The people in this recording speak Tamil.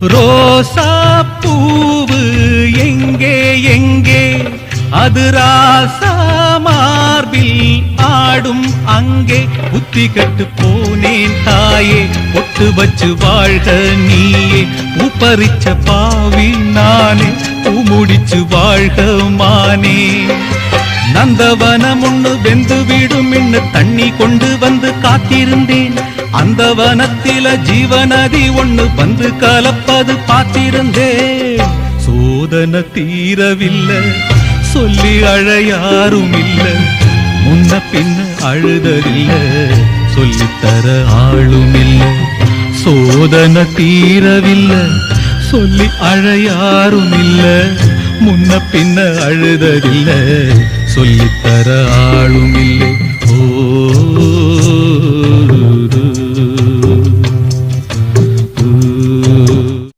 ரோசா பூவு எங்கே எங்கே அது ராசா மார்பில் ஆடும் அங்கே புத்தி கட்டு போனேன் தாயே பொட்டு வச்சு வாழ்க நீயே உப்பரிச்ச பாவி நானே முடிச்சு வாழ்க மானே நந்தவனம் ஒண்ணு வெந்து விடும் என்று தண்ணி கொண்டு வந்து காத்திருந்தேன் அந்த வனத்தில ஜீவநதி ஒண்ணு வந்து கலப்பது பார்த்திருந்தேன் சோதனை தீரவில்லை சொல்லி அழையாரும் இல்ல முன்ன பின்ன அழுதறில்ல சொல்லித்தர ஆளும் இல்ல சோதனை தீரவில்லை சொல்லி அழையாரும் இல்ல முன்ன பின்ன அழுதறில்ல சொல்லித்தர ஆளும் இல்லை ஓ